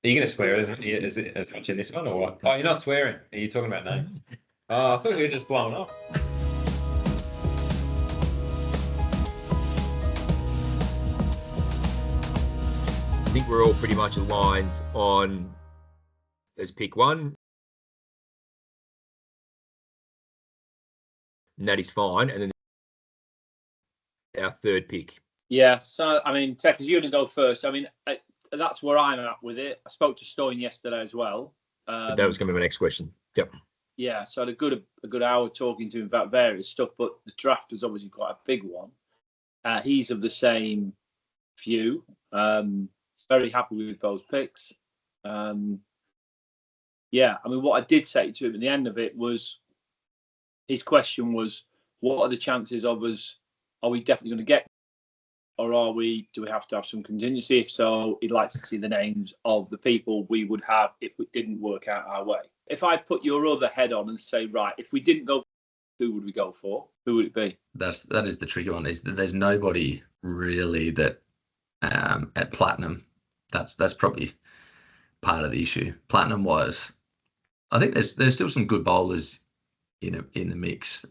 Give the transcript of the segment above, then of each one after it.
Are you going to swear as much in this one or what? Oh, you're not swearing. Are you talking about names? Oh, I thought you were just blowing up. I think we're all pretty much aligned on as pick one. And that is fine. And then our third pick. Yeah, so I mean, Tekkers, you're going to go first. I mean, that's where I'm at with it. I spoke to Stoyan yesterday as well. That was going to be my next question. Yep. Yeah, so I had a good hour talking to him about various stuff, but the draft was obviously quite a big one. He's of the same view. Very happy with both picks. Yeah, I mean, what I did say to him at the end of it was, his question was, what are the chances of us? Are we definitely going to get? Or do we have to have some contingency? If so, he'd like to see the names of the people we would have if we didn't work out our way. If I put your other head on and say, right, if we didn't go, who would we go for? Who would it be? That is the tricky one. Is that there's nobody really that at Platinum. That's probably part of the issue. Platinum was, I think there's still some good bowlers in the mix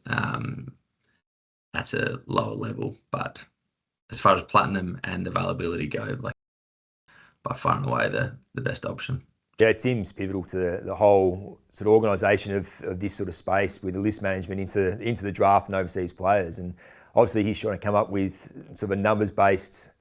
at a lower level, but as far as Platinum and availability go, like by far and away the best option. Yeah, Tim's pivotal to the whole sort of organisation of this sort of space with the list management into the draft and overseas players. And obviously he's trying to come up with sort of a numbers-based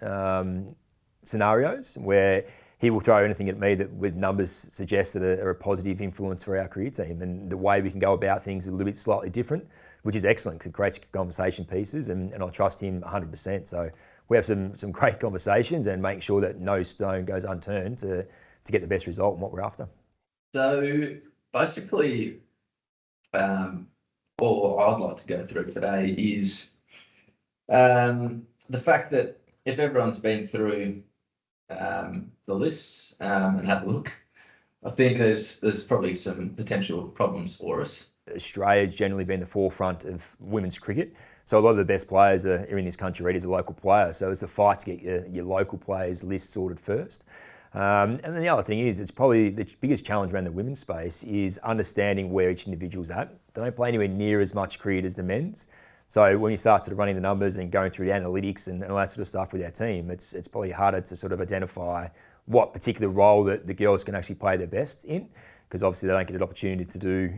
scenarios where he will throw anything at me that with numbers suggest that are a positive influence for our career team. And the way we can go about things is a little bit slightly different, which is excellent because it creates conversation pieces, and I trust him 100%. So we have some great conversations and make sure that no stone goes unturned to get the best result and what we're after. So basically, all I'd like to go through today is the fact that if everyone's been through the lists and had a look, I think there's probably some potential problems for us. Australia's generally been the forefront of women's cricket. So a lot of the best players are in this country already as a local player. So it's the fight to get your local players list sorted first. And then the other thing is, it's probably the biggest challenge around the women's space is understanding where each individual's at. They don't play anywhere near as much cricket as the men's. So when you start sort of running the numbers and going through the analytics and all that sort of stuff with our team, it's probably harder to sort of identify what particular role that the girls can actually play their best in, because obviously they don't get an opportunity to do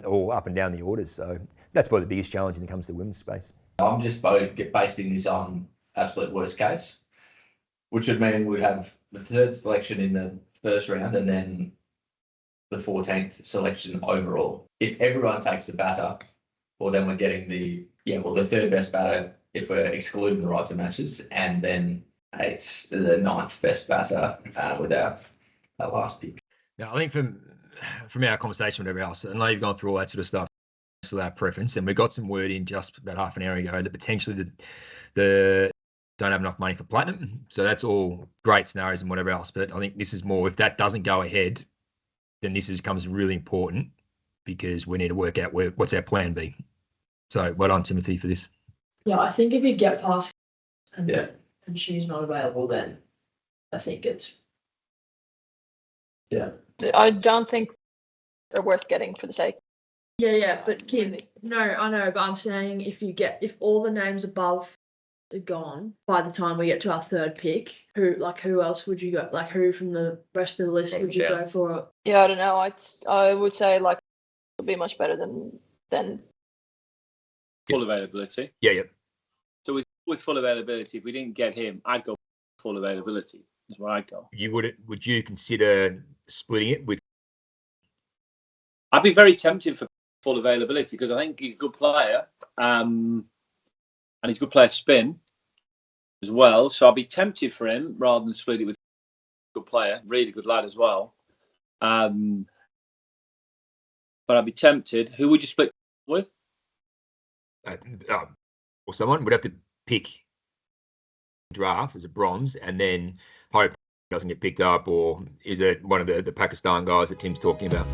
all up and down the orders. So that's probably the biggest challenge when it comes to the women's space. I'm just basing this on absolute worst case, which would mean we'd have the third selection in the first round and then the 14th selection overall. If everyone takes a batter, well, then we're getting the third best batter if we're excluding the right to matches, and then it's the ninth best batter with our last pick. Now, I think from our conversation with everybody else, I know you've gone through all that sort of stuff, so our preference, and we got some word in just about half an hour ago that potentially the don't have enough money for Platinum. So that's all great scenarios and whatever else. But I think this is more, if that doesn't go ahead, then this becomes really important because we need to work out what's our plan B. So well done, Timothy, for this. Yeah, I think if you get past and she's not available, then I think it's... Yeah. I don't think they're worth getting for the sake. Yeah, but Kim, no, I know, but I'm saying if all the names above are gone by the time we get to our third pick, who else would you go? Like, who from the rest of the list would you go for? Yeah, I don't know. I would say like it'll be much better than full availability. Yeah. So with full availability, if we didn't get him, I'd go full availability. Is where I'd go. Would you consider splitting it with? I'd be very tempted for full availability because I think he's a good player, and he's a good player spin as well. So I'd be tempted for him rather than split it with a good player, really good lad as well. But I'd be tempted. Who would you split with? Or someone would have to pick draft as a bronze and then hope it doesn't get picked up, or is it one of the Pakistan guys that Tim's talking about?